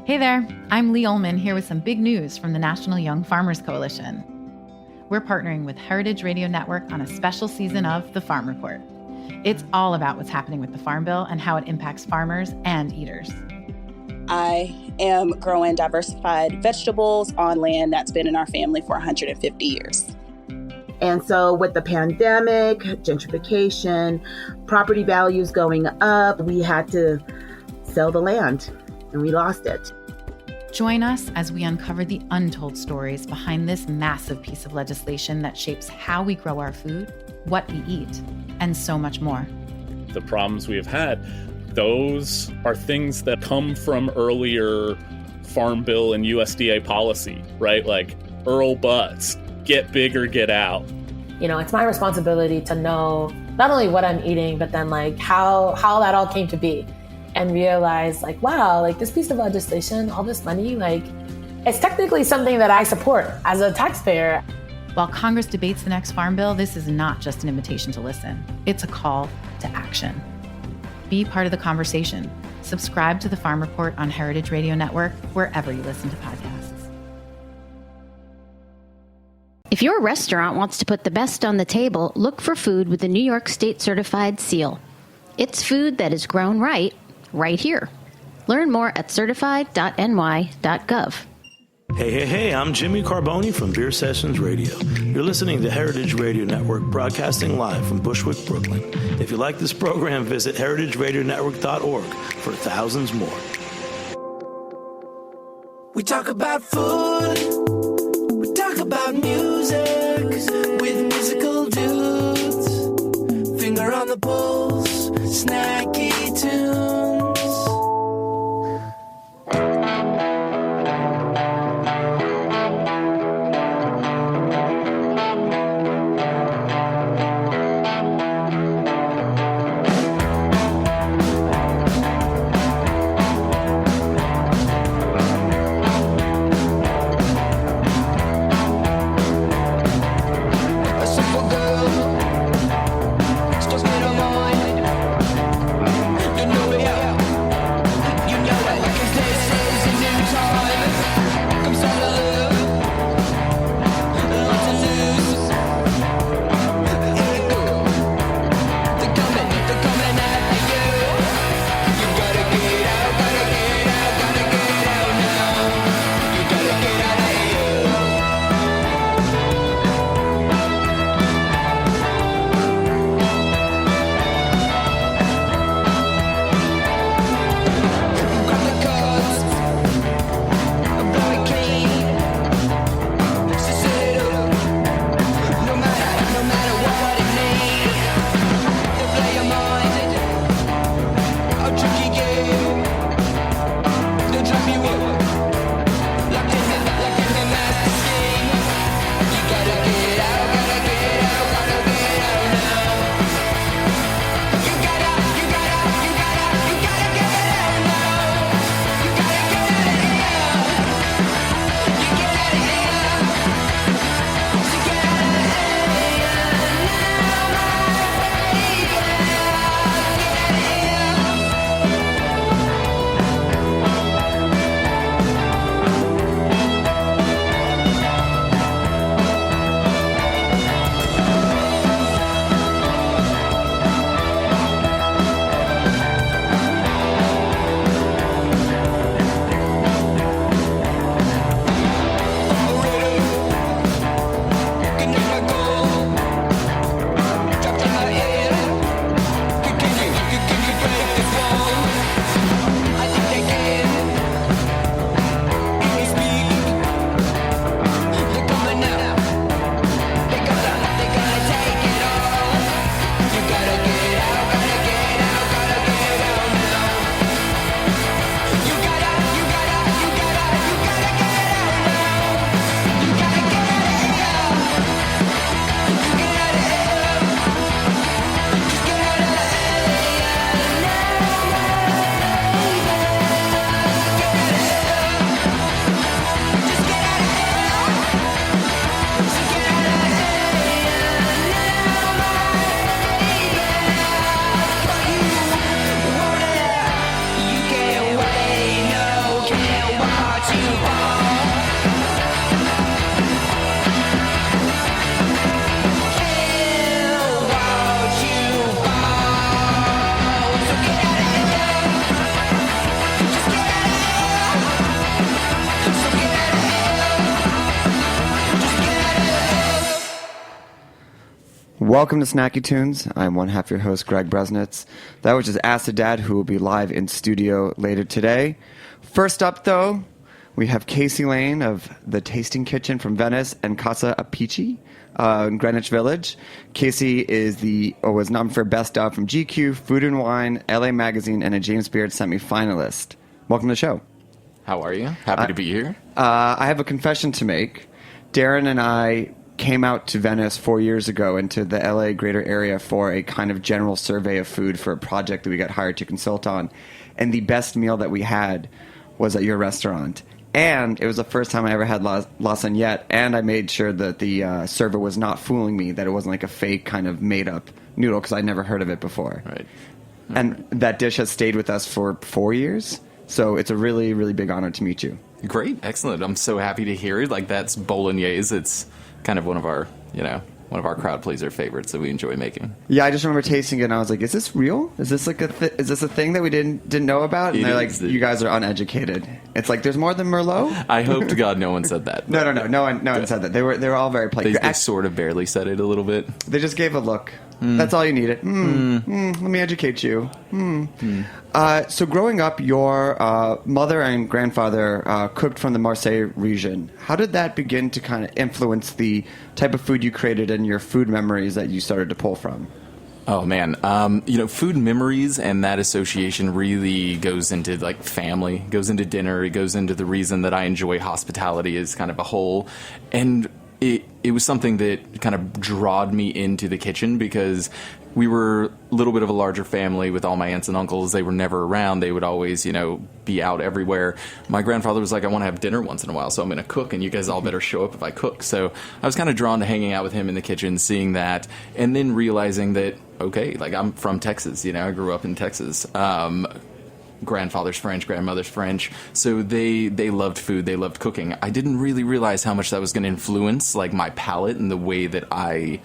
Hey there, I'm Lee Ullman here with some big news from the National Young Farmers Coalition. We're partnering with Heritage Radio Network on a special season of The Farm Report. It's all about what's happening with the Farm Bill and how it impacts farmers and eaters. I am growing diversified vegetables on land that's been in our family for 150 years. And so with the pandemic, gentrification, property values going up, we had to sell the land and we lost it. Join us as we uncover the untold stories behind this massive piece of legislation that shapes how we grow our food, what we eat, and so much more. The problems we have had, those are things that come from earlier Farm Bill and USDA policy, right? Like Earl Butts, get big or get out. You know, it's my responsibility to know not only what I'm eating, but then like how that all came to be. And realize like, wow, like this piece of legislation, all this money, like it's technically something that I support as a taxpayer. While Congress debates the next Farm Bill, this is not just an invitation to listen. It's a call to action. Be part of the conversation. Subscribe to the Farm Report on Heritage Radio Network, wherever you listen to podcasts. If your restaurant wants to put the best on the table, look for food with the New York State Certified Seal. It's food that is grown right here. Learn more at certified.ny.gov. Hey, I'm Jimmy Carboni from Beer Sessions Radio. You're listening to Heritage Radio Network, broadcasting live from Bushwick, Brooklyn. If you like this program, visit heritageradionetwork.org for thousands more. We talk about food, we talk about music, with musical dudes, finger on the pulse, snacky tunes. You know Welcome to Snacky Tunes. I'm one half your host, Greg Bresnitz. That was just Acid Dad, who will be live in studio later today. First up, though, we have Casey Lane of the Tasting Kitchen from Venice and Casa Apicii in Greenwich Village. Casey was nominated for Best of from GQ, Food and Wine, LA Magazine, and a James Beard semi-finalist. Welcome to the show. How are you? Happy to be here. I have a confession to make. Darren and I came out to Venice 4 years ago into the LA greater area for a kind of general survey of food for a project that we got hired to consult on. And the best meal that we had was at your restaurant. And it was the first time I ever had lasagna, and I made sure that the server was not fooling me, that it wasn't like a fake kind of made-up noodle, because I'd never heard of it before. Right. And that dish has stayed with us for 4 years, so it's a really, really big honor to meet you. Great. Excellent. I'm so happy to hear it. Like, that's bolognese. It's kind of one of our crowd pleaser favorites that we enjoy making. Yeah, I just remember tasting it and I was like, "Is this real? Is this like is this a thing that we didn't know about?" And they're like, "You guys are uneducated." It's like there's more than Merlot. I hope to God no one said that. No one said that. They were all very polite. They sort of barely said it a little bit. They just gave a look. That's all you needed. Let me educate you. So growing up, your mother and grandfather cooked from the Marseille region. How did that begin to kind of influence the type of food you created and your food memories that you started to pull from? Oh, man. Food memories and that association really goes into, like, family, goes into dinner. It goes into the reason that I enjoy hospitality as kind of a whole. And it was something that kind of drawed me into the kitchen because we were a little bit of a larger family with all my aunts and uncles. They were never around. They would always, be out everywhere. My grandfather was like, "I want to have dinner once in a while, so I'm going to cook, and you guys all better show up if I cook." So I was kind of drawn to hanging out with him in the kitchen, seeing that, and then realizing that, okay, like, I'm from Texas. I grew up in Texas. Grandfather's French, grandmother's French, so they loved food, they loved cooking. I didn't really realize how much that was going to influence, like, my palate and the way that I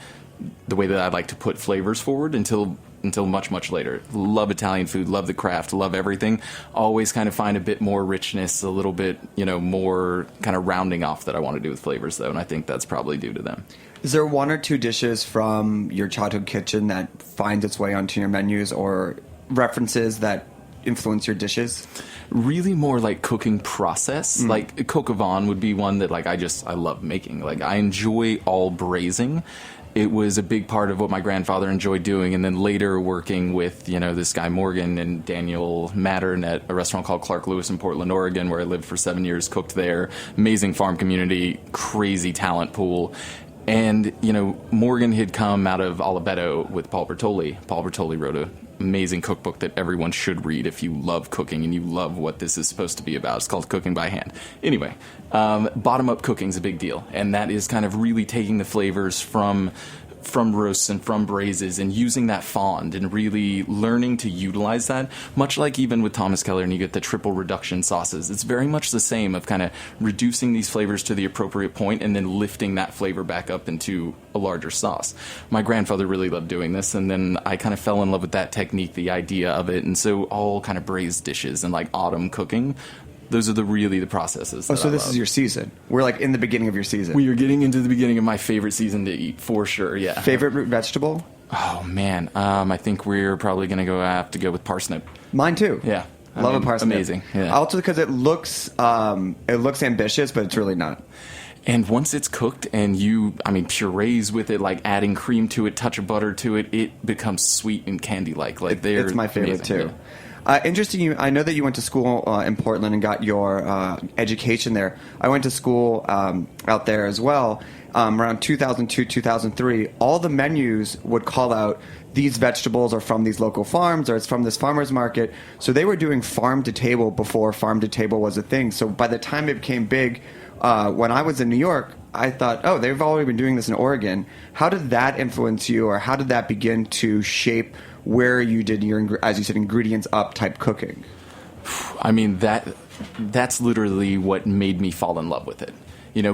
like to put flavors forward until much later. Love Italian food, love the craft, love everything. Always kind of find a bit more richness, a little bit, more kind of rounding off that I want to do with flavors, though, and I think that's probably due to them. Is there one or two dishes from your childhood kitchen that finds its way onto your menus, or references that influence your dishes? Really more like cooking process. Like, coq au vin would be one that, like, I love making. Like, I enjoy all braising. It was a big part of what my grandfather enjoyed doing, and then later working with, this guy Morgan and Daniel Mattern at a restaurant called Clark Lewis in Portland, Oregon, where I lived for 7 years, cooked there. Amazing farm community, crazy talent pool. And, Morgan had come out of Oliveto with Paul Bertoli. Paul Bertoli wrote an amazing cookbook that everyone should read if you love cooking and you love what this is supposed to be about. It's called Cooking by Hand. Anyway, bottom-up cooking is a big deal, and that is kind of really taking the flavors from roasts and from braises and using that fond and really learning to utilize that, much like even with Thomas Keller and you get the triple reduction sauces. It's very much the same of kind of reducing these flavors to the appropriate point and then lifting that flavor back up into a larger sauce. My grandfather really loved doing this, and then I kind of fell in love with that technique, the idea of it, and so all kind of braised dishes and like autumn cooking, those are the processes. So this is your season. We're like in the beginning of your season. We are getting into the beginning of my favorite season to eat, for sure, yeah. Favorite root vegetable? Oh, man. I think we're probably going to have to go with parsnip. Mine too. Yeah. Love a parsnip. Amazing. Yeah. Also because it looks ambitious, but it's really not. And once it's cooked and purees with it, like adding cream to it, touch of butter to it, it becomes sweet and candy-like. It's my favorite amazing, too. Yeah. Interesting. I know that you went to school in Portland and got your education there. I went to school out there as well. Around 2002, 2003, all the menus would call out these vegetables are from these local farms or it's from this farmer's market. So they were doing farm to table before farm to table was a thing. So by the time it became big, when I was in New York, I thought, oh, they've already been doing this in Oregon. How did that influence you, or how did that begin to shape where you did your, as you said, ingredients up type cooking? That's literally what made me fall in love with it.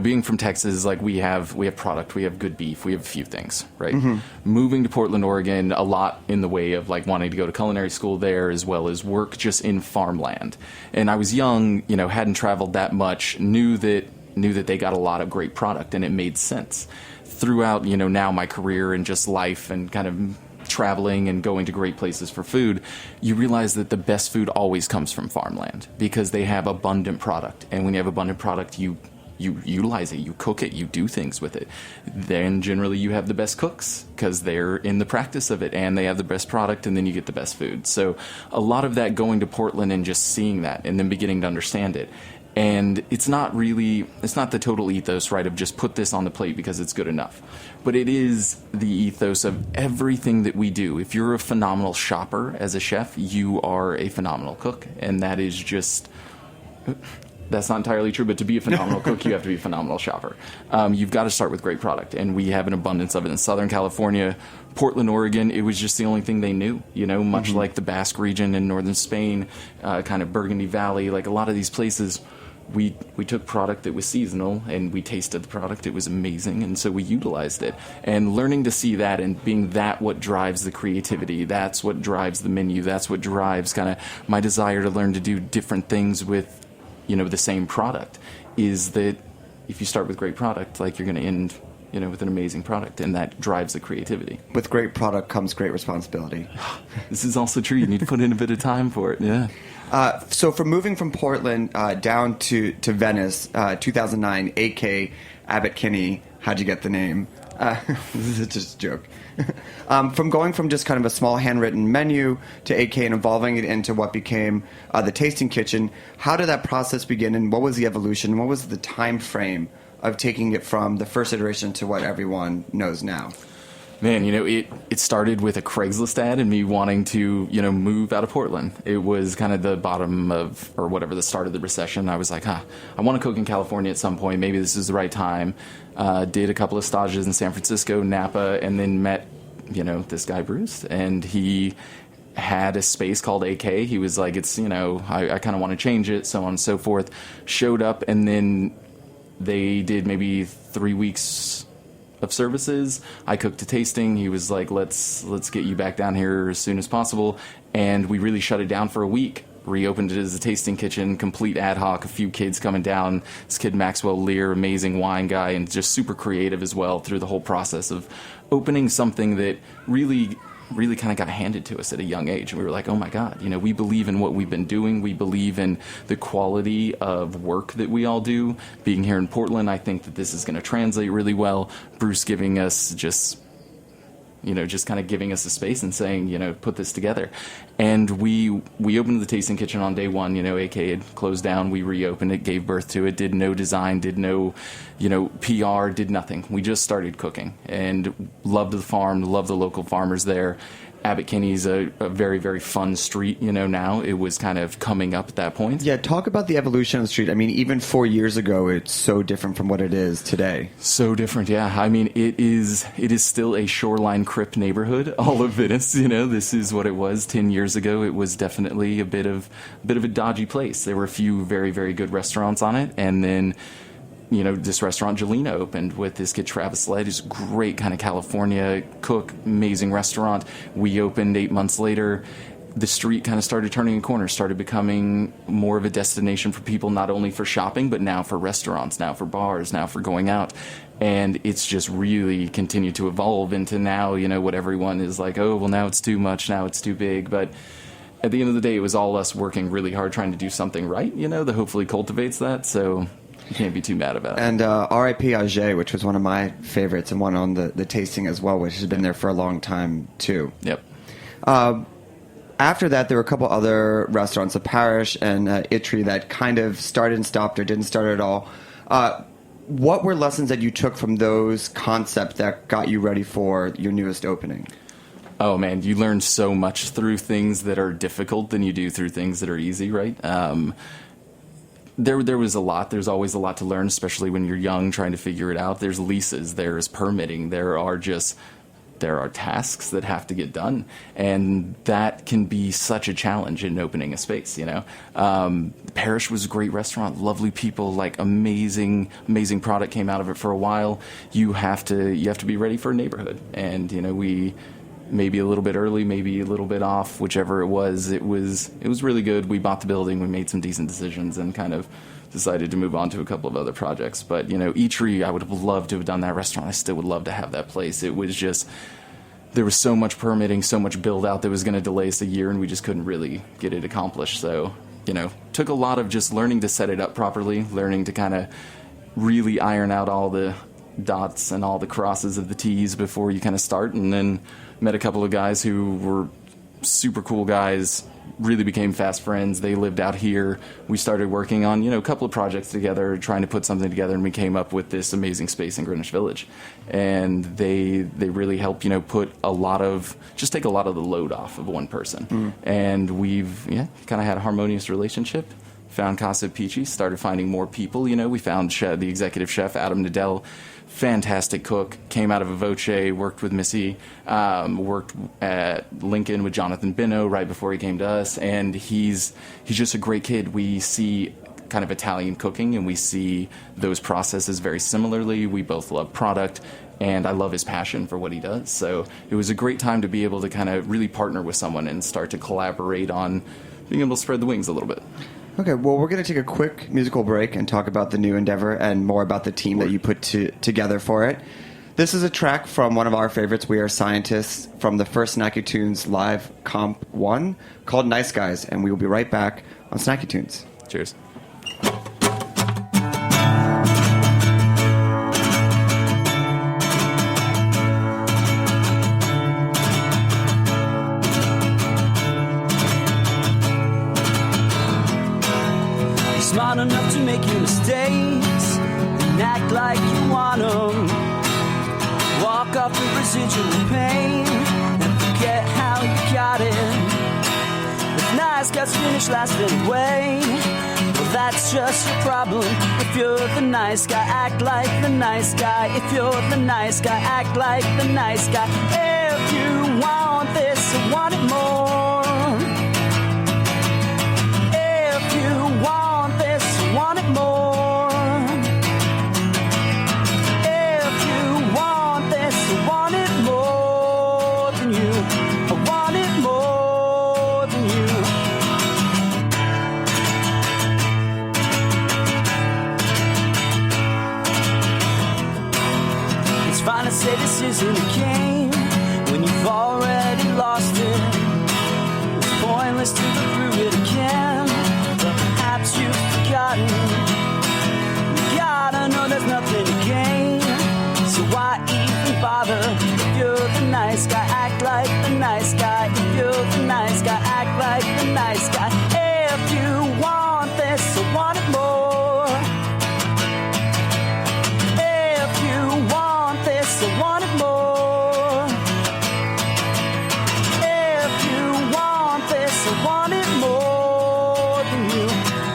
Being from Texas, like we have product, we have good beef, we have a few things, right? Mm-hmm. Moving to Portland, Oregon, a lot in the way of like wanting to go to culinary school there as well as work just in farmland. And I was young, hadn't traveled that much, knew that knew that they got a lot of great product, and it made sense. Throughout, now my career and just life and kind of traveling and going to great places for food, you realize that the best food always comes from farmland because they have abundant product. And when you have abundant product, you utilize it, you cook it, you do things with it. Then generally you have the best cooks because they're in the practice of it and they have the best product, and then you get the best food. So a lot of that going to Portland and just seeing that and then beginning to understand it. And it's not the total ethos, right, of just put this on the plate because it's good enough. But it is the ethos of everything that we do. If you're a phenomenal shopper as a chef, you are a phenomenal cook. And that is just... That's not entirely true, but to be a phenomenal cook, you have to be a phenomenal shopper. You've got to start with great product, and we have an abundance of it in Southern California. Portland, Oregon, it was just the only thing they knew, much like the Basque region in northern Spain, kind of Burgundy Valley, like a lot of these places. We took product that was seasonal, and we tasted the product. It was amazing, and so we utilized it. And learning to see that and being that what drives the creativity, that's what drives the menu, that's what drives kind of my desire to learn to do different things with the same product, is that if you start with great product, like you're going to end, with an amazing product, and that drives the creativity. With great product comes great responsibility. This is also true. You need to put in a bit of time for it. Yeah. So from moving from Portland down to Venice, 2009, AK Abbott Kinney, how'd you get the name? This is just a joke. From going from just kind of a small handwritten menu to AK and evolving it into what became the Tasting Kitchen, how did that process begin, and what was the evolution? What was the time frame of taking it from the first iteration to what everyone knows now? Man, it started with a Craigslist ad and me wanting to, move out of Portland. It was kind of the bottom of, or whatever, the start of the recession. I was like, I want to cook in California at some point. Maybe this is the right time. Did a couple of stages in San Francisco, Napa, and then met, this guy, Bruce. And he had a space called AK. He was like, it's, I kind of want to change it, so on and so forth. Showed up, and then they did maybe 3 weeks of services. I cooked a tasting. He was like, let's get you back down here as soon as possible. And we really shut it down for a week. Reopened it as a tasting kitchen, complete ad hoc, a few kids coming down. This kid, Maxwell Lear, amazing wine guy, and just super creative as well through the whole process of opening something that really kind of got handed to us at a young age. And we were like, oh my God, we believe in what we've been doing. We believe in the quality of work that we all do. Being here in Portland, I think that this is going to translate really well. Bruce giving us just kind of giving us a space and saying, put this together. And we opened the Tasting Kitchen on day one. AK had closed down. We reopened it, gave birth to it, did no design, did no, PR, did nothing. We just started cooking and loved the farm, loved the local farmers there. Abbott Kinney's a very, very fun street, now. It was kind of coming up at that point. Yeah, talk about the evolution of the street. I mean, even 4 years ago, it's so different from what it is today. So different, yeah. I mean, it is still a shoreline crypt neighborhood, all of Venice, This is what it was 10 years ago. It was definitely a bit of a dodgy place. There were a few very, very good restaurants on it, and then this restaurant Jelena opened with this kid Travis Led, who's a great kind of California cook, amazing restaurant. We opened 8 months later. The street kind of started turning a corner, started becoming more of a destination for people, not only for shopping, but now for restaurants, now for bars, now for going out. And it's just really continued to evolve into now, what everyone is like, oh, well, now it's too much, now it's too big. But at the end of the day, it was all us working really hard trying to do something right, that hopefully cultivates that. So you can't be too mad about it. And R.I.P. Auger, which was one of my favorites and one on the tasting as well, which has been there for a long time, too. Yep. After that, there were a couple other restaurants, a Parish and Itri, that kind of started and stopped or didn't start at all. What were lessons that you took from those concepts that got you ready for your newest opening? Oh, man, you learn so much through things that are difficult than you do through things that are easy, right? There was a lot. There's always a lot to learn, especially when you're young, trying to figure it out. There's leases, there's permitting, there are tasks that have to get done, and that can be such a challenge in opening a space. Parish was a great restaurant, lovely people, like amazing product came out of it for a while. You have to be ready for a neighborhood, and we maybe a little bit early, maybe a little bit off, whichever it was. It was really good. We bought the building, we made some decent decisions, and kind of decided to move on to a couple of other projects. But, Eatery, I would have loved to have done that restaurant. I still would love to have that place. It was just, there was so much permitting, so much build out that was going to delay us a year, and we just couldn't really get it accomplished. So, took a lot of just learning to set it up properly, learning to kind of really iron out all the dots and all the crosses of the T's before you kind of start, and then met a couple of guys who were super cool guys, really became fast friends. They lived out here. We started working on, a couple of projects together, trying to put something together, and we came up with this amazing space in Greenwich Village. And they really help, take a lot of the load off of one person. And we've, kind of had a harmonious relationship. Found Casa Apicii, started finding more people. We found the executive chef, Adam Nadel, fantastic cook, came out of a Voce, worked with Missy, worked at Lincoln with Jonathan Bino right before he came to us, and he's just a great kid. We see kind of Italian cooking, and we see those processes very similarly. We both love product, and I love his passion for what he does. So it was a great time to be able to kind of really partner with someone and start to collaborate on being able to spread the wings a little bit. Okay, well, we're going to take a quick musical break and talk about the new endeavor and more about the team that you put together for it. This is a track from one of our favorites, We Are Scientists, from the first Snacky Tunes live Comp 1 called Nice Guys, and we will be right back on Snacky Tunes. Cheers. Smart enough to make your mistakes and act like you want them. Walk off with residual pain and forget how you got it. If nice guys finish last anyway, well, that's just your problem. If you're the nice guy, act like the nice guy. If you're the nice guy, act like the nice guy. If you want this, I want it more. If you want this, want it more. If you want this, I want it more than you. I want it more than you. It's fine to say this isn't a game when you've already lost it. It's pointless to go through it again. Perhaps you've forgotten. You gotta know there's nothing to gain. So why even bother? If you're the nice guy, act like the nice guy. If you're the nice guy, act like the nice guy. If you want this, I want it more. If you want this, I want it more. If you want this, I want it more than you.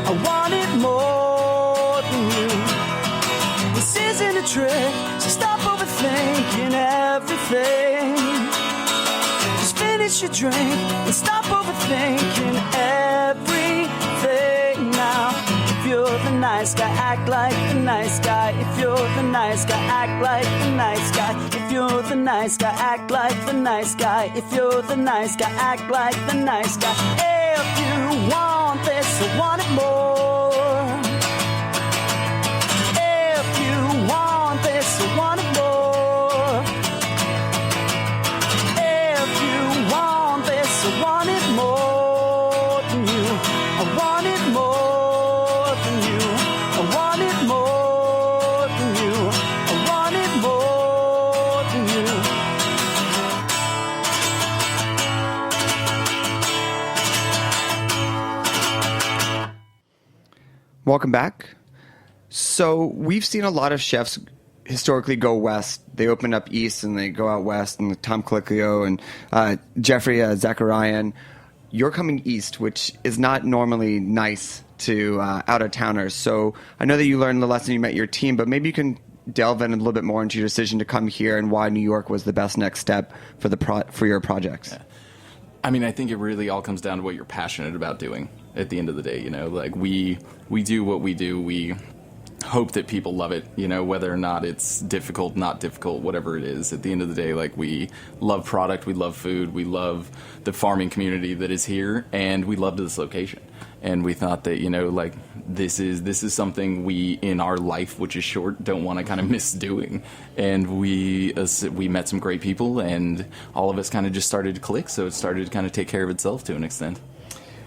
I want it more than you. This isn't a trick, so stop overthinking everything. Just finish your drink and stop overthinking everything now. If you're the nice guy, act like the nice guy. If you're the nice guy, act like the nice guy. If you're the nice guy, act like the nice guy. If you're the nice guy, act like the nice guy. If you want this, I want it more. If you want this, I want it more. If you want this, I want it more than you. I want it more than you. I want it more than you. I want it more than you. Welcome back. So we've seen a lot of chefs historically go west. They open up east and they go out west, and Tom Colicchio and Jeffrey Zacharian. You're coming east, which is not normally nice to out-of-towners. So I know that you learned the lesson, you met your team, but maybe you can delve in a little bit more into your decision to come here and why New York was the best next step for your projects. Yeah. I mean, I think it really all comes down to what you're passionate about doing at the end of the day. Like we do what we do. We hope that people love it, whether or not it's difficult, not difficult, whatever it is. At the end of the day, like, we love product, we love food, we love the farming community that is here, and we loved this location. And we thought that, like, this is something we, in our life, which is short, don't want to kind of miss doing. And we met some great people, and all of us kind of just started to click, so it started to kind of take care of itself to an extent.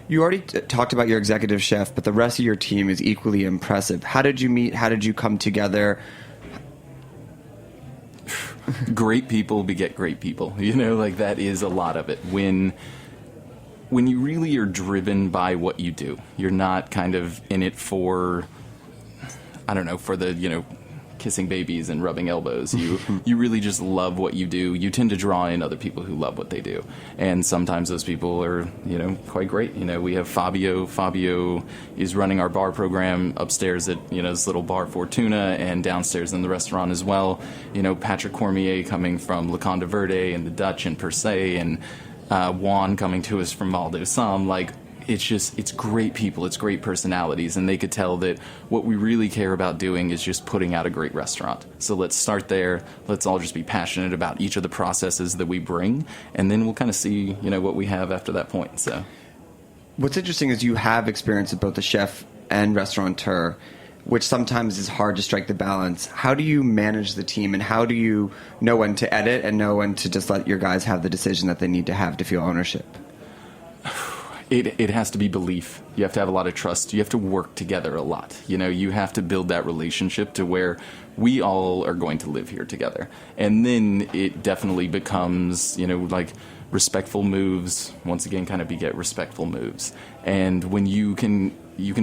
You already talked about your executive chef, but the rest of your team is equally impressive. How did you meet? How did you come together? Great people beget great people. Like, that is a lot of it. When you really are driven by what you do, you're not kind of in it for, I don't know, for the, kissing babies and rubbing elbows. You really just love what you do. You tend to draw in other people who love what they do. And sometimes those people are, quite great. We have Fabio. Fabio is running our bar program upstairs at, this little bar Fortuna, and downstairs in the restaurant as well. Patrick Cormier coming from Le Conde Verde and the Dutch and Per Se, and Juan coming to us from Mal de Sam. Like, it's great people, it's great personalities, and they could tell that what we really care about doing is just putting out a great restaurant. So let's start there. Let's all just be passionate about each of the processes that we bring, and then we'll kind of see, what we have after that point. So, what's interesting is you have experience as both a chef and restaurateur, which sometimes is hard to strike the balance. How do you manage the team, and how do you know when to edit and know when to just let your guys have the decision that they need to have to feel ownership? It has to be belief. You have to have a lot of trust. You have to work together a lot. You have to build that relationship to where we all are going to live here together. And then it definitely becomes, like, respectful moves, once again, kind of beget respectful moves. And when you can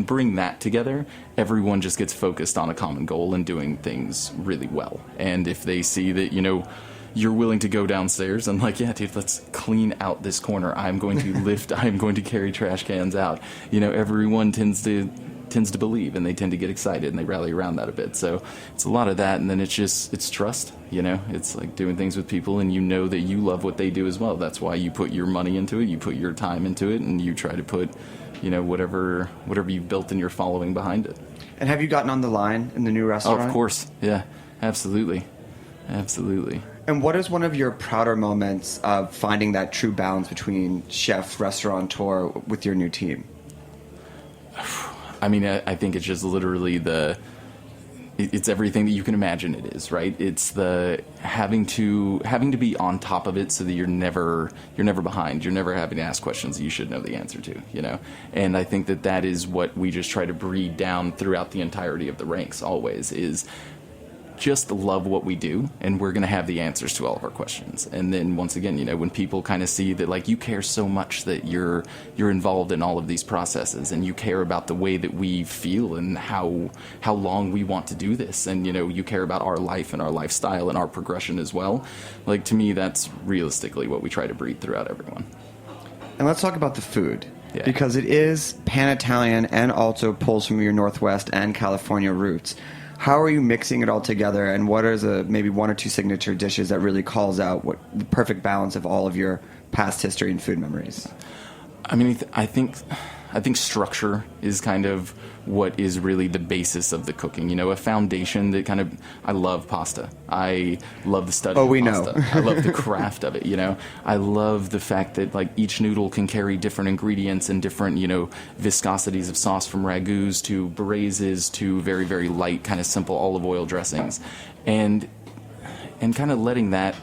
bring that together, everyone just gets focused on a common goal and doing things really well. And if they see that, you're willing to go downstairs and, like, yeah, dude, let's clean out this corner. I'm going to lift, I'm going to carry trash cans out. Everyone tends to believe, and they tend to get excited, and they rally around that a bit. So it's a lot of that, and then it's trust, It's like doing things with people, and that you love what they do as well. That's why you put your money into it, you put your time into it, and you try to put, whatever you've built in your following behind it. And have you gotten on the line in the new restaurant? Oh, of course. Yeah, absolutely. Absolutely. And what is one of your prouder moments of finding that true balance between chef, restaurateur with your new team? I mean, I think it's just literally it's everything that you can imagine it is, right? It's the having to be on top of it so that you're never behind. You're never having to ask questions that you should know the answer to, And I think that is what we just try to breed down throughout the entirety of the ranks always, is just love what we do, and we're going to have the answers to all of our questions. And then once again, when people kind of see that, like, you care so much that you're involved in all of these processes, and you care about the way that we feel and how long we want to do this, and you care about our life and our lifestyle and our progression as well. Like, to me, that's realistically what we try to breed throughout everyone. And let's talk about the food. Yeah. Because it is pan-Italian and also pulls from your Northwest and California roots. How are you mixing it all together, and what are maybe one or two signature dishes that really calls out what the perfect balance of all of your past history and food memories? I mean, I think structure is kind of what is really the basis of the cooking. A foundation that kind of, I love pasta. I love the study of pasta. Know. I love the craft of it, I love the fact that, like, each noodle can carry different ingredients and different, viscosities of sauce, from ragouts to braises to very, very light, kind of simple olive oil dressings. And kind of letting that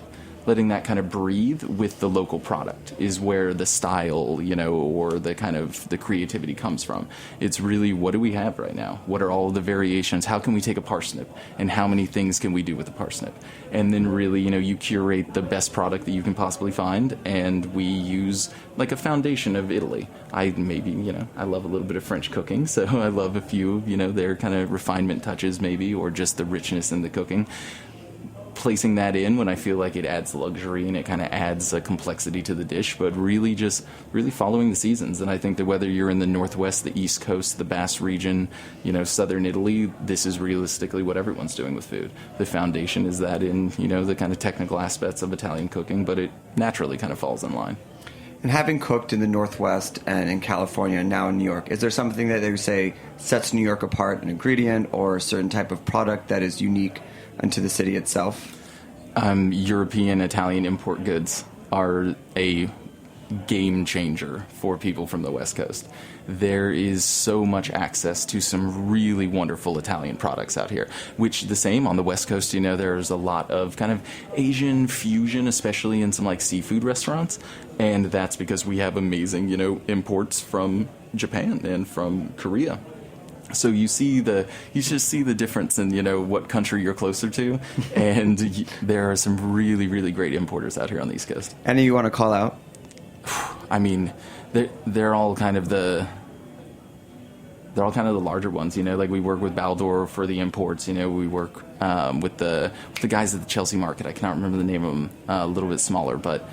kind of breathe with the local product is where the style, or the kind of the creativity comes from. It's really, what do we have right now? What are all the variations? How can we take a parsnip, and how many things can we do with a parsnip? And then really, you curate the best product that you can possibly find, and we use, like, a foundation of Italy. I love a little bit of French cooking, so I love a few, their kind of refinement touches maybe, or just the richness in the cooking. Placing that in when I feel like it adds luxury and it kind of adds a complexity to the dish, but really following the seasons. And I think that whether you're in the Northwest, the East Coast, the Basque region, Southern Italy, this is realistically what everyone's doing with food. The foundation is that in, the kind of technical aspects of Italian cooking, but it naturally kind of falls in line. And having cooked in the Northwest and in California and now in New York, is there something that they would say sets New York apart, an ingredient or a certain type of product that is unique unto the city itself? European, Italian import goods are a game changer for people from the West Coast. There is so much access to some really wonderful Italian products out here, which the same on the West Coast, there's a lot of kind of Asian fusion, especially in some like seafood restaurants. And that's because we have amazing, imports from Japan and from Korea. So you just see the difference in, what country you're closer to. And there are some really, really great importers out here on the East Coast. Any you want to call out? I mean, they're all kind of the larger ones, like we work with Baldor for the imports, we work with the guys at the Chelsea market. I cannot remember the name of them, a little bit smaller, but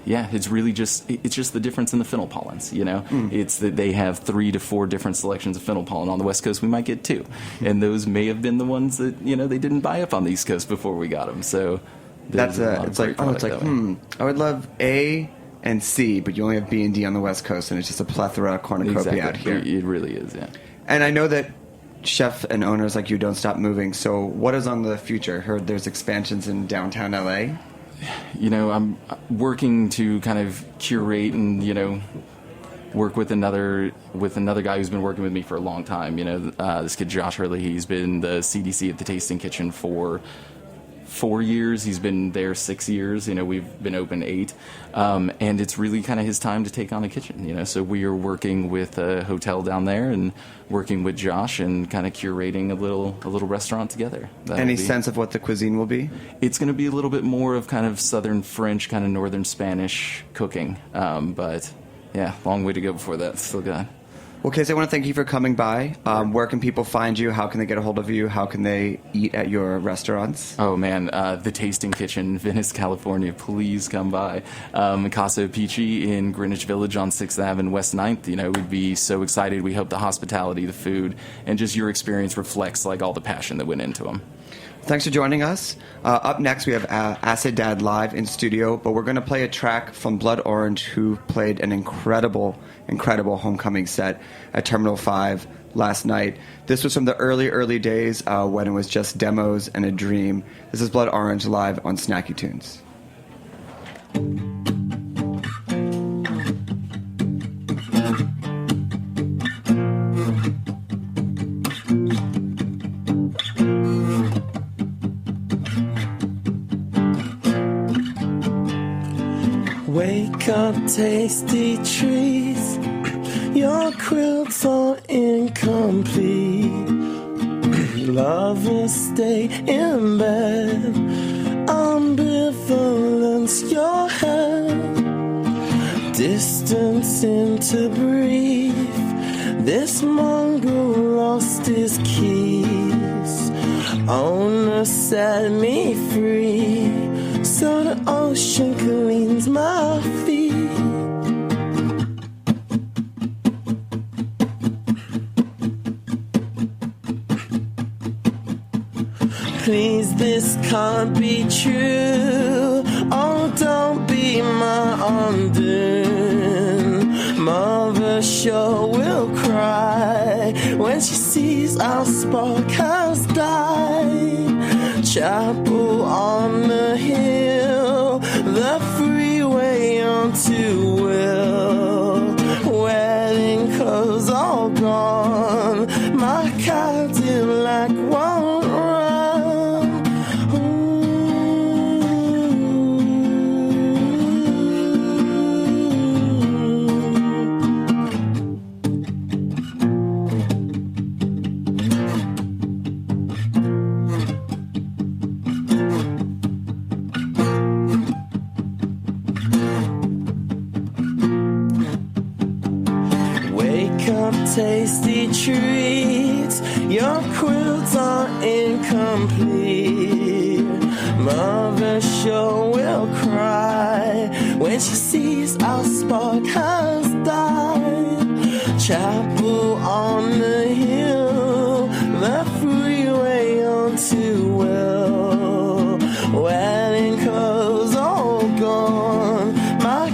yeah, it's really just the difference in the fennel pollens, It's that they have 3 to 4 different selections of fennel pollen. On the West Coast, we might get 2. And those may have been the ones that, they didn't buy up on the East Coast before we got them. So I would love A and C, but you only have B and D on the West Coast, and it's just a plethora of cornucopia out here. It really is, yeah. And I know that chef and owners like you don't stop moving, so what is on the future? Heard there's expansions in downtown LA? I'm working to kind of curate and, work with another guy who's been working with me for a long time. This kid, Josh Hurley, he's been the CDC at the Tasting Kitchen for 4 years. He's been there 6 years. We've been open 8. And it's really kind of his time to take on a kitchen, So we are working with a hotel down there and working with Josh and kind of curating a little restaurant together. Any sense of what the cuisine will be? It's going to be a little bit more of kind of Southern French, kind of Northern Spanish cooking. But yeah, long way to go before that. Still got. Well, Casey, I want to thank you for coming by. Where can people find you? How can they get a hold of you? How can they eat at your restaurants? Oh, man. The Tasting Kitchen, Venice, California. Please come by. Casa Apicii in Greenwich Village on 6th Ave and West 9th. We'd be so excited. We hope the hospitality, the food, and just your experience reflects like all the passion that went into them. Thanks for joining us. Up next, we have Acid Dad live in studio, but we're going to play a track from Blood Orange, who played an incredible homecoming set at Terminal 5 last night. This was from the early days when it was just demos and a dream. This is Blood Orange live on Snacky Tunes. Wake up, tasty trees. Your quilts are incomplete. Lovers stay in bed. Ambivalence, your head. Distance into brief. This mongrel lost his keys. Owner set me free. So the ocean cleans my feet. Please, this can't be true. Oh, don't be my undoing. Mother sure will cry when she sees our spark has died. Chapel on the hill, the freeway onto Will. Wedding clothes all gone, my Cadillac won't run. Tasty treats, your quilts are incomplete. Mother sure will cry when she sees our spark has died. Chapel on the hill, the freeway onto Will. Wedding clothes all gone, my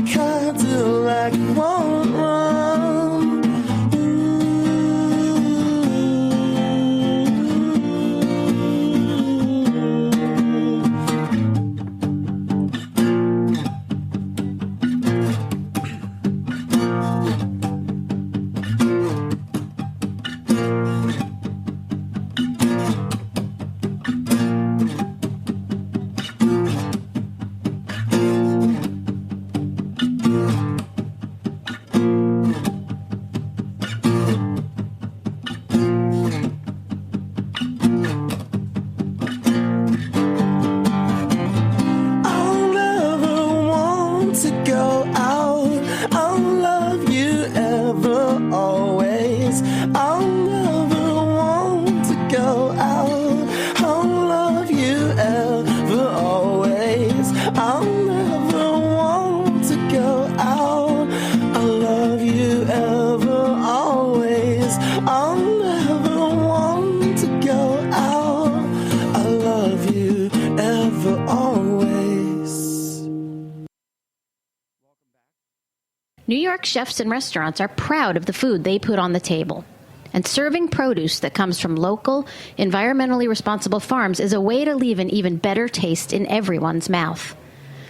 York chefs and restaurants are proud of the food they put on the table. And serving produce that comes from local, environmentally responsible farms is a way to leave an even better taste in everyone's mouth.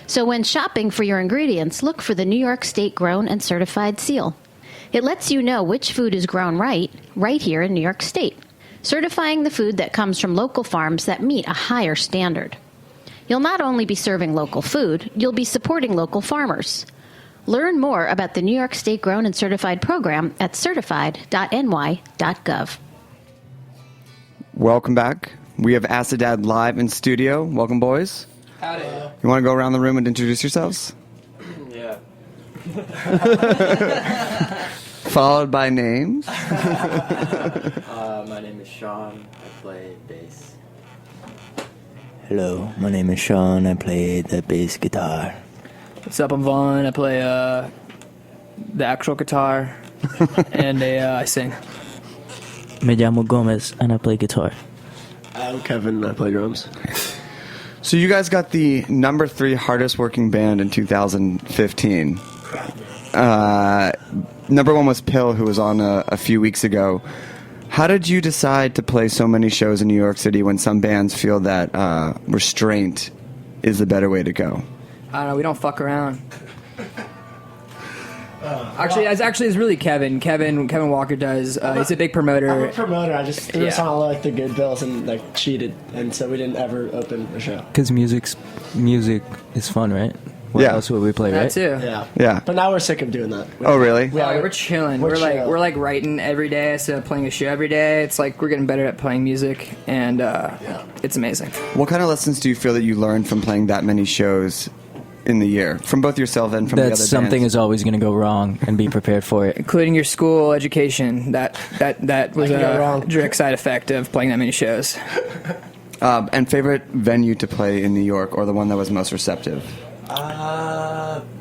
So when shopping for your ingredients, look for the New York State Grown and Certified seal. It lets you know which food is grown right here in New York State, certifying the food that comes from local farms that meet a higher standard. You'll not only be serving local food, you'll be supporting local farmers. Learn more about the New York State Grown and Certified program at certified.ny.gov. Welcome back. We have Acidad live in studio. Welcome, boys. Howdy. You want to go around the room and introduce yourselves? Yeah. Followed by names. My name is Sean. I play bass. Hello, my name is Sean. I play the bass guitar. What's up, I'm Vaughn. I play the actual guitar, and I sing. Me llamo Gomez, and I play guitar. I'm Kevin, and I play drums. So you guys got the number 3 hardest working band in 2015. Number 1 was Pill, who was on a few weeks ago. How did you decide to play so many shows in New York City when some bands feel that restraint is the better way to go? I don't know. We don't fuck around. It's really Kevin. Kevin Walker does. He's a big promoter. I'm a promoter. I just threw us on all like the good bills and like cheated, and so we didn't ever open a show. Because music is fun, right? What else would we play, right? That too. Yeah. But now we're sick of doing that. Oh, really? We're chilling. We're like writing every day instead of playing a show every day. It's like we're getting better at playing music, and it's amazing. What kind of lessons do you feel that you learned from playing that many shows in the year, from both yourself and from the other bands? Something is always going to go wrong, and be prepared for it. Including your school education. That was a direct side effect of playing that many shows. And favorite venue to play in New York, or the one that was most receptive?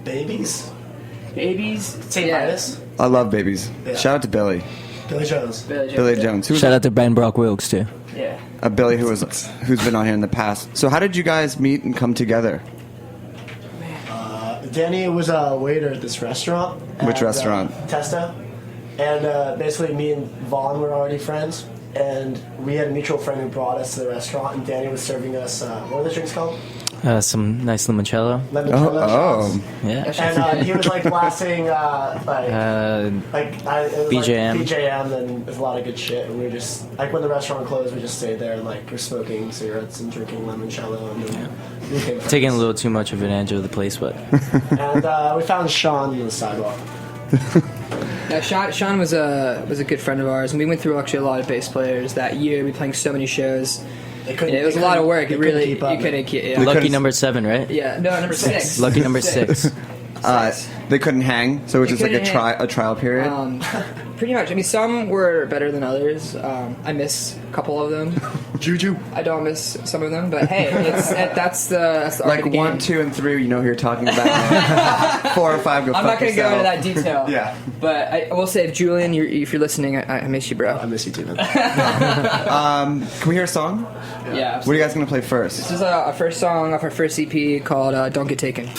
Babies. St. Yeah. Vitus. I love Babies. Yeah. Shout out to Billy. Billy Jones. Billy Jones. Shout out to Ben Brock Wilkes too. Yeah. Billy, who's been on here in the past. So how did you guys meet and come together? Danny was a waiter at this restaurant. Which restaurant? Testo. And basically me and Vaughn were already friends. And we had a mutual friend who brought us to the restaurant. And Danny was serving us, what are the drinks called? Some nice limoncello. Shots. Yeah. And he was like blasting BJM. BJM, and there's a lot of good shit. And we just when the restaurant closed, we just stayed there and we're smoking cigarettes and drinking limoncello, and then we became friends. Taking a little too much advantage of the place, but. And we found Sean on the sidewalk. Yeah, Sean was a good friend of ours, and we went through actually a lot of bass players that year. We were playing so many shows. It was a lot of work. You couldn't keep. Yeah. Lucky number 7, right? Yeah, no, number 6. Lucky number 6. They couldn't hang, so it was just like a trial period. Pretty much. I mean, some were better than others. I miss a couple of them. Juju. I don't miss some of them, but hey, that's the art like of the game. 1, 2, and 3. You know who you're talking about. 4 or 5. I'm not going to go into that detail. Yeah. But I will say, if Julian, if you're listening, I miss you, bro. I miss you too, man. Can we hear a song? Yeah. What are you guys going to play first? This is our first song off our first EP called Don't Get Taken.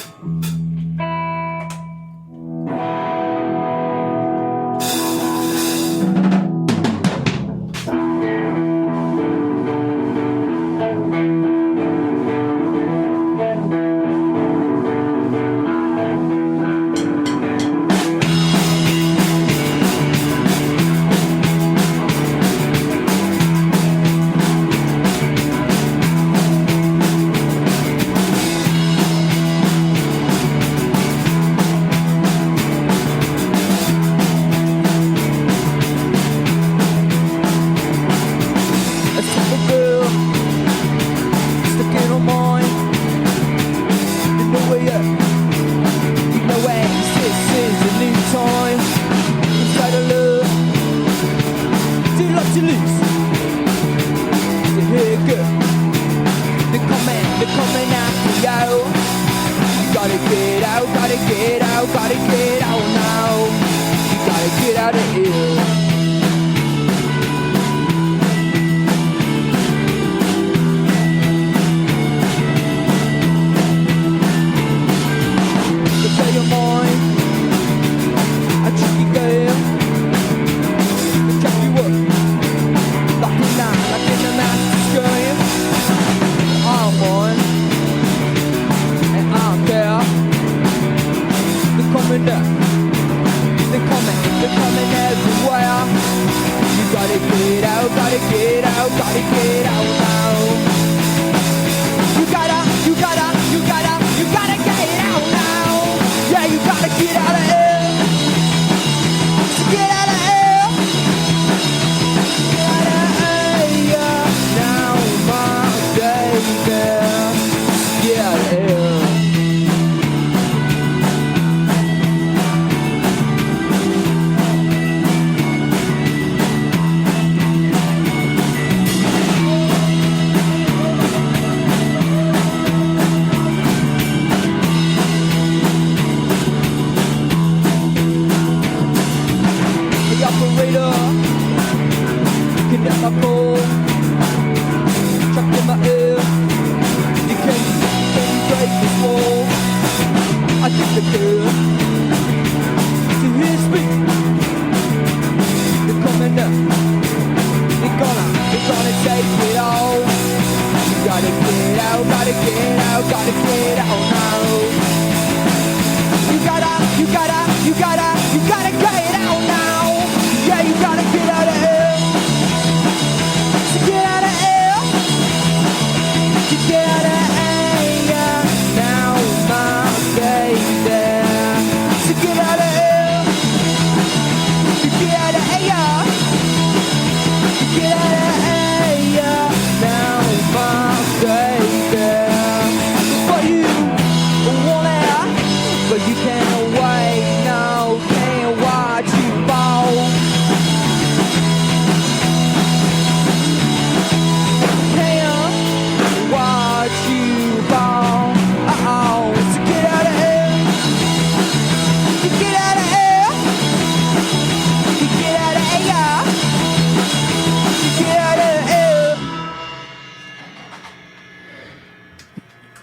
gotta get out, gotta get out, gotta get out now. You gotta get out now. Yeah, you gotta get out of here. Get out of here. Get out of here now, my baby. Get out of here. Operator, connect my phone, trapped in my ear. You can break this wall. I think they care to hear speak. They're coming up. They're gonna take it all. You gotta get out, gotta get out, gotta get out now. You gotta get out now. Yeah, you gotta get out of here. So get out of here. You get out of here now, my baby. So get out of here. You get out of here. You get out of here now, my baby. But you want it, but you can't wait. No, can't watch you fall.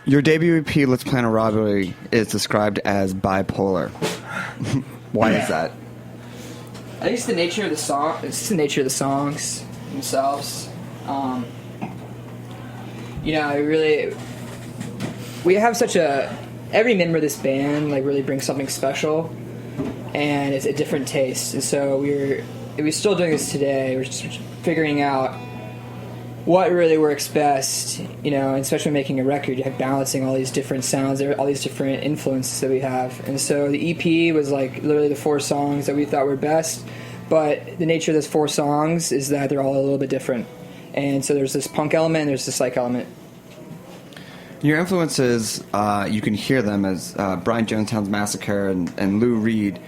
Your debut EP, Let's Plan a Robbery, is described as bipolar. Why is that? I think it's the nature of the song. It's just the nature of the songs themselves. We have such a. Every member of this band really brings something special, and it's a different taste. And so we're still doing this today. We're just figuring out what really works best, and especially making a record, you have balancing all these different sounds, all these different influences that we have. And so the EP was literally the 4 songs that we thought were best, but the nature of those 4 songs is that they're all a little bit different. And so there's this punk element and there's this psych element. Your influences, you can hear them as Brian Jonestown's Massacre and Lou Reed.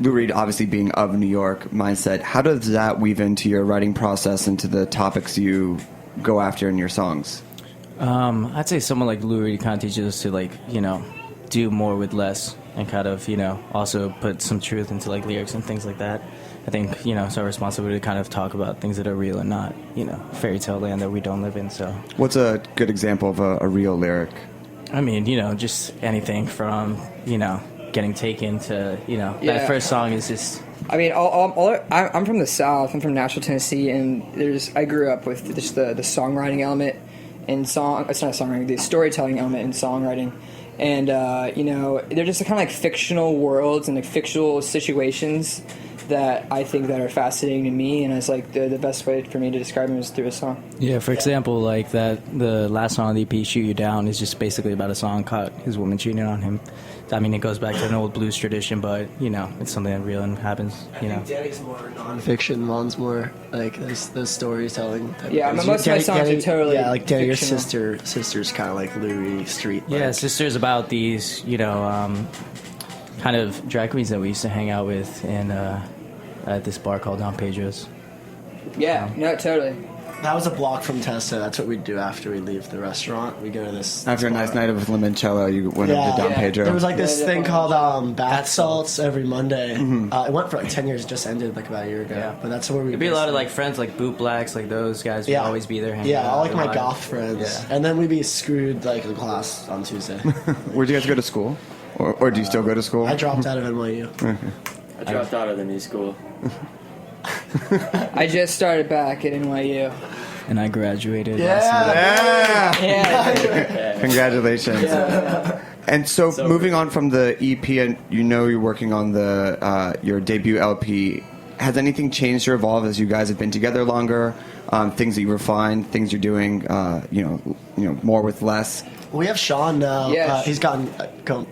Lou Reed obviously being of New York mindset. How does that weave into your writing process, into the topics you go after in your songs? I'd say someone like Lou Reed kind of teaches us to do more with less, and kind of also put some truth into lyrics and things like that. I think it's our responsibility to kind of talk about things that are real and not fairy tale land that we don't live in. So what's a good example of a real lyric? I mean, just anything from getting taken to that first song is just. I mean, I'm from the South. I'm from Nashville, Tennessee, and I grew up with just the songwriting element in song. It's not songwriting, the storytelling element in songwriting, and they're just kind of fictional worlds and fictional situations that I think that are fascinating to me, and it's the best way for me to describe them is through a song. Yeah, for example, the last song on the EP, Shoot You Down, is just basically about a song called his woman cheating on him. I mean, it goes back to an old blues tradition, but it's something that real and happens. I think Danny's more nonfiction, Vaughn's more those storytelling. Most of my songs are totally Danny, your sister's kind of like Louis Street. Yeah, Sister's about these kind of drag queens that we used to hang out with at this bar called Don Pedro's. Yeah, no, totally. That was a block from Testa. That's what we'd do after we leave the restaurant. We go to this. After a nice night of limoncello, you went up to Don Pedro. There was this thing called bath salts every Monday. Mm-hmm. It went for 10 years. It just ended about a year ago. Yeah. But that's where we'd be a lot of friends like Boot Blacks, those guys would always be there. Yeah, all my goth friends. Yeah. And then we'd be screwed in class on Tuesday. Where'd you guys go to school? Or do you still go to school? I dropped out of NYU. Okay. I dropped out of the new school. I just started back at NYU. And I graduated. Yeah. Congratulations. Yeah. And so moving on from the EP, and you're working on your debut LP, has anything changed or evolved as you guys have been together longer? Things that you refined, things you're doing, more with less. We have Sean now. Yeah. He's gotten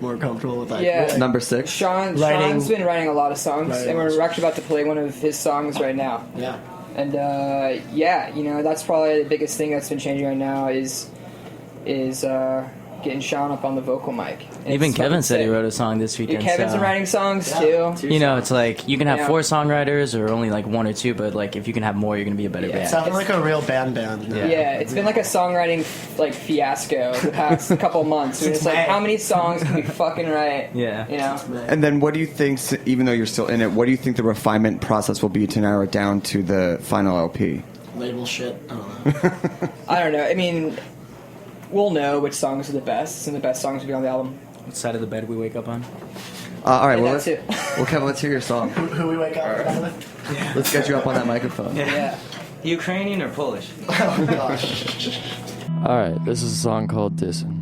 more comfortable with number 6. Sean's been writing a lot of songs, and we're actually about to play one of his songs right now. Yeah. And that's probably the biggest thing that's been changing right now is getting Sean up on the vocal mic. And even Kevin said he wrote a song this weekend. Kevin's been writing songs too. It's like you can have 4 songwriters or only like 1 or 2, but like if you can have more, you're gonna be a better band. It sounds like a real band. Yeah, it's been like a songwriting fiasco the past couple months. We're just like, how many songs can we fucking write? Yeah. And then what do you think, even though you're still in it, what do you think the refinement process will be to narrow it down to the final LP? Label shit. I don't know. I don't know. I mean, we'll know which songs are the best, and the best songs will be on the album. What side of the bed we wake up on? All right, well, Kevin, let's hear your song. Who we wake up with? Yeah. Let's get you up on that microphone. Yeah. Ukrainian or Polish? Oh, gosh. All right, this is a song called Dissin'.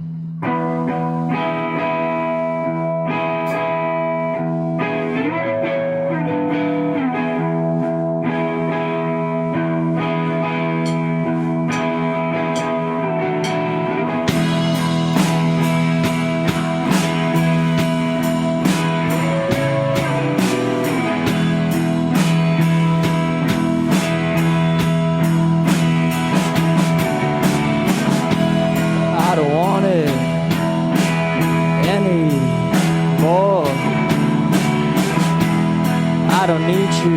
I don't want it anymore. I don't need you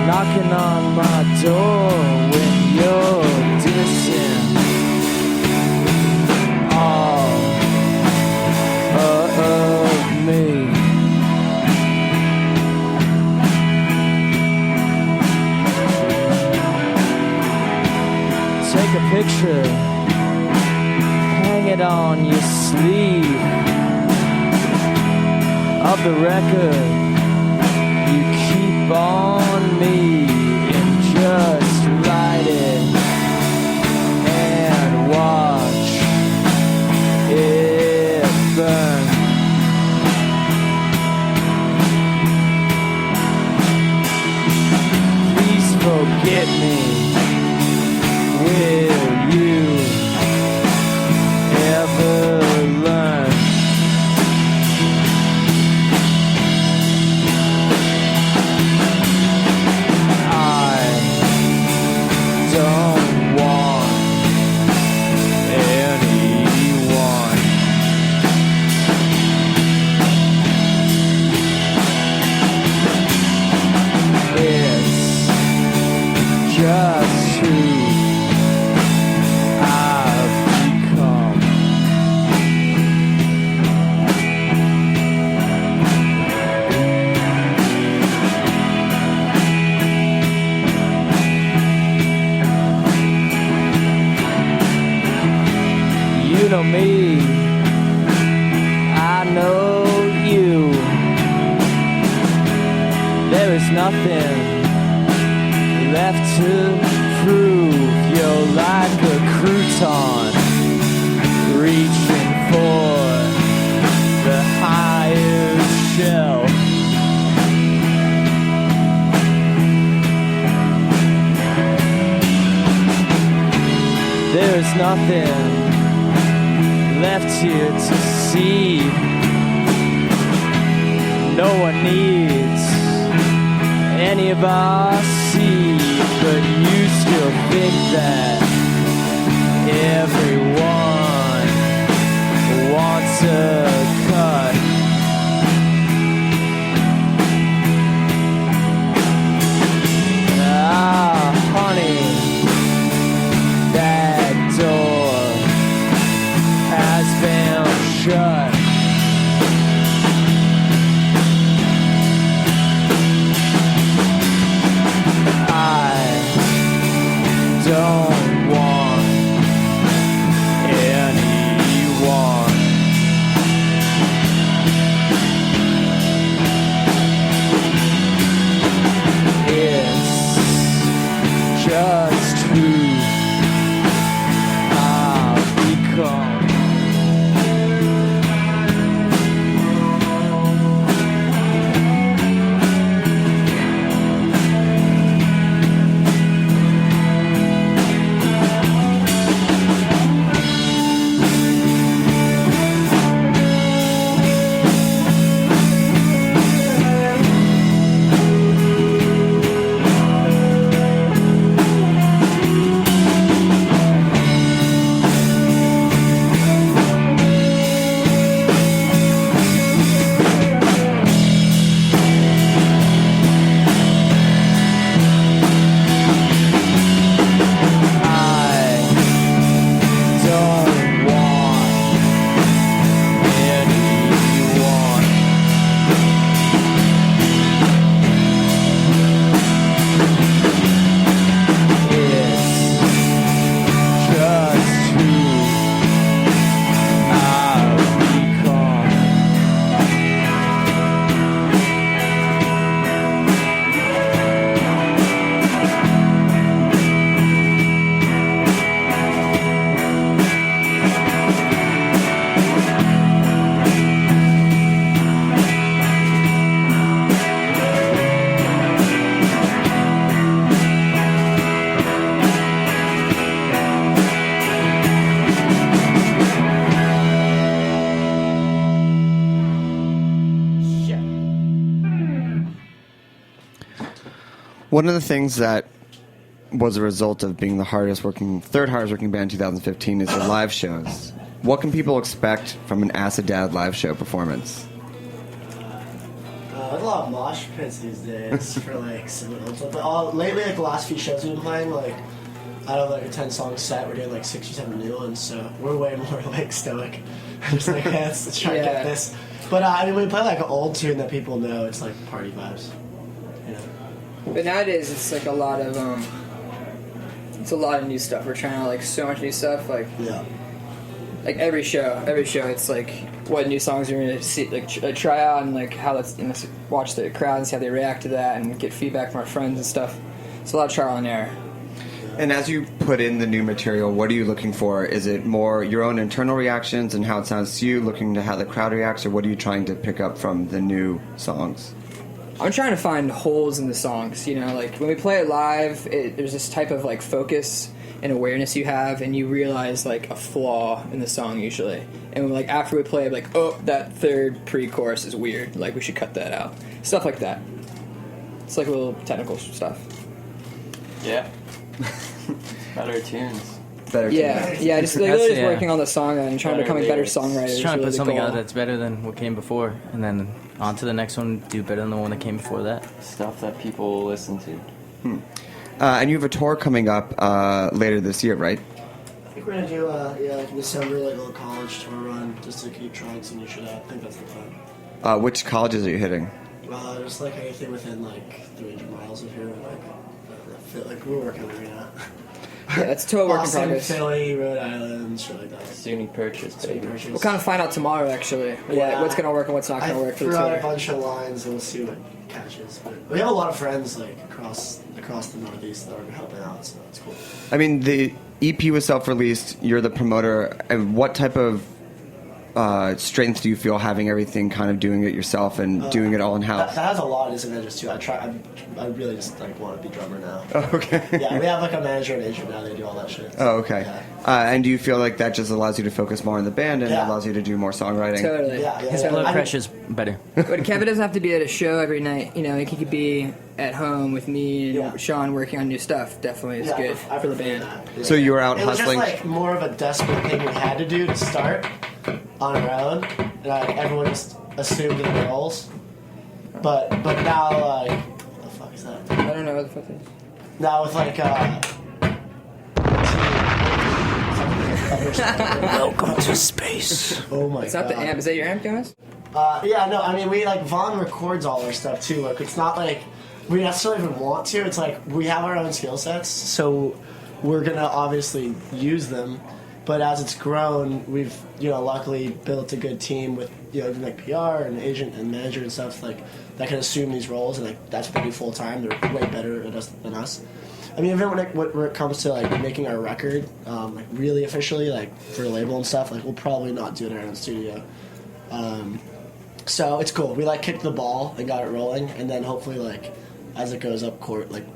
knocking on my door when you're dissing all of me. Take a picture, hang it on your sleeve of the record you keep on me, and just light it and watch it burn. Please forget me. Will you ever learn? I don't want anyone. It's just who you know me, I know you. There is nothing left to prove. You're like a crouton reaching for the higher shelf. There's nothing left here to see. No one needs any of our seed, but you still think that everyone wants a cut. Ah, honey, that door has been shut. I don't want anyone. One of the things that was a result of being the third hardest working band in 2015 is the live shows. What can people expect from an Acid Dad live show performance? There's a lot of mosh pits these days for like singles. But lately, like the last few shows we've been playing, like out of like a 10-song set, we're doing like 67 new ones. So we're way more like stoic. Just like let's try to get this. But I mean, when we play like an old tune that people know, it's like party vibes. You know. But nowadays, it's like a lot of new stuff. We're trying to like so much new stuff. Like every show, it's like what new songs you're gonna see, like try out, and like how watch the crowd and see how they react to that, and get feedback from our friends and stuff. It's a lot of trial and error. And as you put in the new material, what are you looking for? Is it more your own internal reactions and how it sounds to you, looking to how the crowd reacts, or what are you trying to pick up from the new songs? I'm trying to find holes in the songs. You know, like when we play it live, there's this type of like focus and awareness you have, and you realize like a flaw in the song usually. And like after we play, like, oh, that third pre-chorus is weird. Like we should cut that out. Stuff like that. It's like a little technical stuff. Yeah. Better tunes. Yeah. Just working on the song and trying to become a better songwriter. Just trying to put something out that's better than what came before, and then on to the next one, do better than the one that came before that. Stuff that people listen to. And you have a tour coming up later this year, right? I think we're gonna do like in December, like a little college tour run, just to keep trying some new shit out. I think that's the plan. Which colleges are you hitting? Just like anything within like 300 miles of here. Like we're working on it right now. Yeah, it's a total work in progress. Philly, Rhode Island, shit like that. SUNY Purchase, baby. We'll kind of find out tomorrow, actually. What's going to work and what's not going to work for the tour. I threw out a bunch of lines, and we'll see what catches. But we have a lot of friends like across the Northeast that are helping out, so it's cool. I mean, the EP was self-released. You're the promoter. And what type of strength do you feel having everything kind of doing it yourself and doing it all in-house? That has a lot of disadvantages too. I really just like want to be drummer now. Oh, okay. Yeah, we have like a manager and agent now. They do all that shit. Oh, okay. Yeah. And do you feel like that just allows you to focus more on the band and allows you to do more songwriting? Totally. His blood pressure's better. But Kevin doesn't have to be at a show every night. You know, he could be at home with me and Sean working on new stuff. Definitely is good for the band. So you were out hustling? It was just like more of a desperate thing we had to do to start on our own. Everyone just assumed the roles. But now, like, what the fuck is that? I don't know what the fuck it is. Now with like, Welcome to space. Oh my god. It's not the amp. Is that your amp, guys? Yeah, no, I mean, Vaughn records all our stuff too. Like, it's not like we necessarily even want to. It's like we have our own skill sets, so we're gonna obviously use them. But as it's grown, we've, luckily built a good team with, even like PR and agent and manager and stuff like that can assume these roles, and like that's what they do full time. They're way better at us than us. I mean, even when it comes to like making our record, like really officially, like for a label and stuff, like we'll probably not do it in our own studio. So it's cool. We like kicked the ball and got it rolling, and then hopefully like as it goes up court, like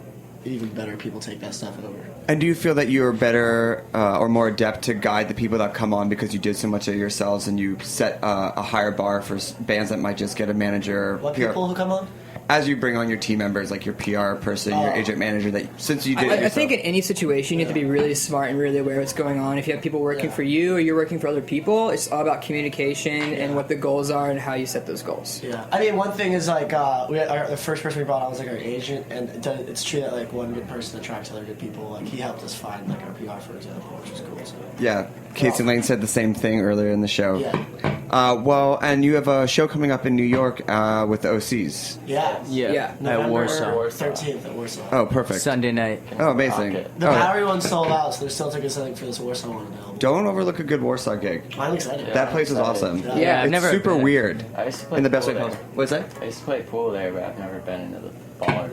even better people take that stuff over. And do you feel that you're better or more adept to guide the people that come on because you did so much of it yourselves and you set a higher bar for bands that might just get a manager? What PR, people who come on? As you bring on your team members, like your PR person, your agent manager, that since you did it yourself. I think in any situation you have to be really smart and really aware of what's going on. If you have people working for you or you're working for other people, it's all about communication and what the goals are and how you set those goals. Yeah, I mean, one thing is like the first person we brought on was like our agent, and it's true that like one good person attracts other good people. Like he helped us find like our PR, for example, which was cool. So. Yeah, Casey Lane said the same thing earlier in the show. Yeah. Well, and you have a show coming up in New York with the OCs. Yeah. At Warsaw. 13th at Warsaw. Oh, perfect. Sunday night. Oh, amazing. The Bowery one's sold out, so there's still tickets I think for this Warsaw one available. Don't overlook a good Warsaw gig. I'm excited. That place is awesome. Yeah, it's never super weird. I used to play in the best pool way there. possible. What's that? I used to play pool there, but I've never been into the bar.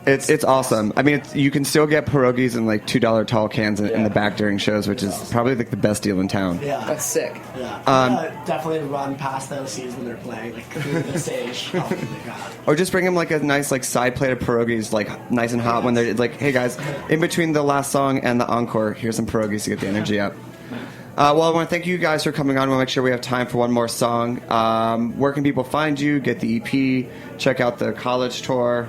It's awesome. I mean, you can still get pierogies in like $2 tall cans in the back during shows, which is probably like the best deal in town. Yeah, that's sick. Yeah, definitely run past the OCs when they're playing, like through the stage. Oh my god! Or just bring them like a nice like side plate of pierogies, like nice and hot when they're like, hey guys, in between the last song and the encore, here's some pierogies to get the energy up. Well, I want to thank you guys for coming on. I want to make sure we have time for one more song. Where can people find you, get the EP, check out the college tour?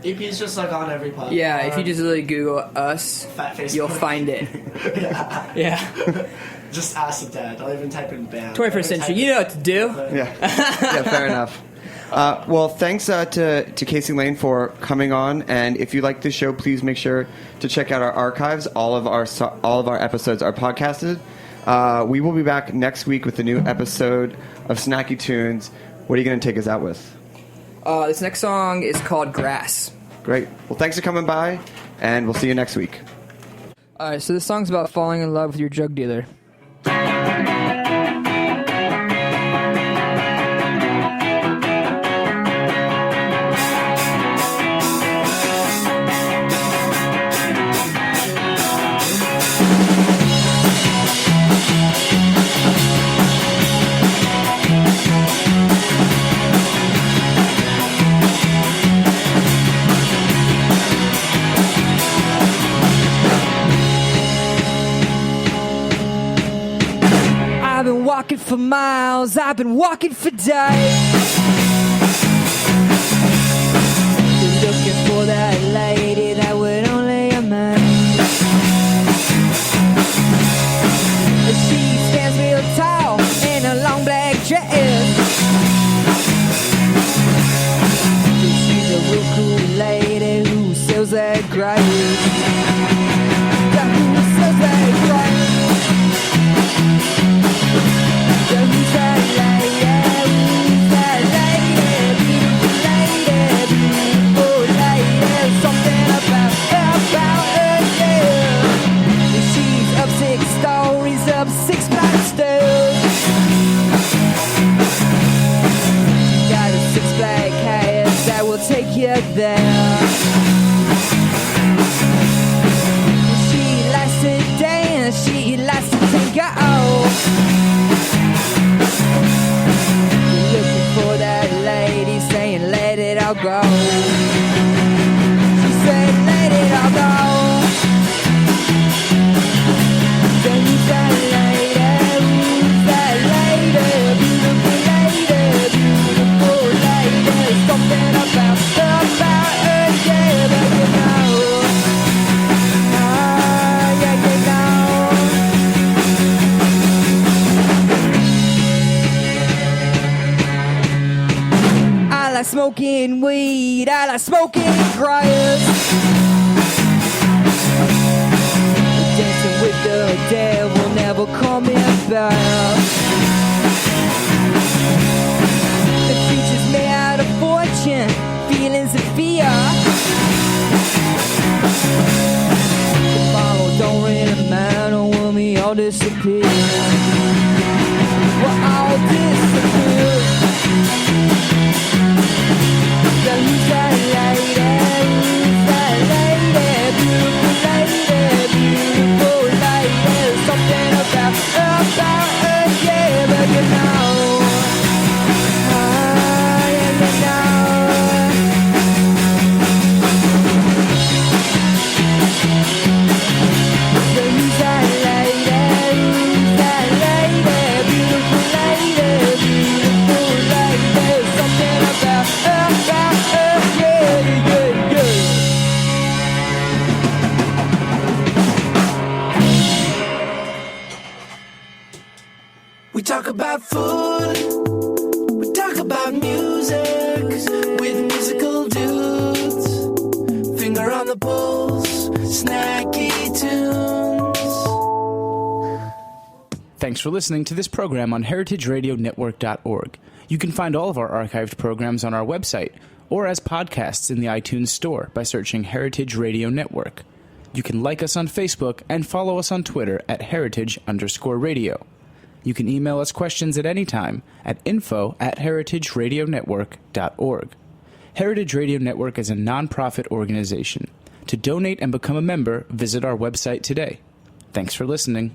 EP is just like on every platform. Yeah, if you just really Google us, you'll find it. Yeah. Just ask the dad. Don't even type in band. 21st century. You know what to do. Yeah, fair enough. Well, thanks to Casey Lane for coming on. And if you like this show, please make sure to check out our archives. All of our episodes are podcasted. We will be back next week with a new episode of Snacky Tunes. What are you going to take us out with? This next song is called Grass. Great. Well, thanks for coming by, and we'll see you next week. All right, so this song's about falling in love with your drug dealer. Walking for miles, I've been walking for days, looking for that lady that would only amaze. She stands real tall in a long black dress. She's a real cool lady who sells that grace. Who sells that grace. Who's that lady, beautiful lady, something about her, yeah. She's up 6 stories, up 6 flight stairs. Got a 6 black cats that will take you there. She likes to dance, she likes to tango. For that lady saying let it all go. She said let it all go. Then who's that lady? Who's that lady? Beautiful lady, something about her, yeah, but you know. Yeah, you know. I like smoking weed, I like smoking grass. Dancing with the devil never coming back. It teaches me how to fortune, feelings of fear. Tomorrow don't really matter when we all disappear. We'll all disappear. Who's that lady, beautiful lady, something about her, yeah, but you know, yeah, you know. Who's that lady, beautiful lady, something about her. We talk about food, we talk about music, with musical dudes, finger on the pulse, snacky tunes. Thanks for listening to this program on heritageradionetwork.org. You can find all of our archived programs on our website, or as podcasts in the iTunes Store by searching Heritage Radio Network. You can like us on Facebook and follow us on Twitter at @heritage_radio. You can email us questions at any time at info@heritageradionetwork.org. Heritage Radio Network is a non-profit organization. To donate and become a member, visit our website today. Thanks for listening.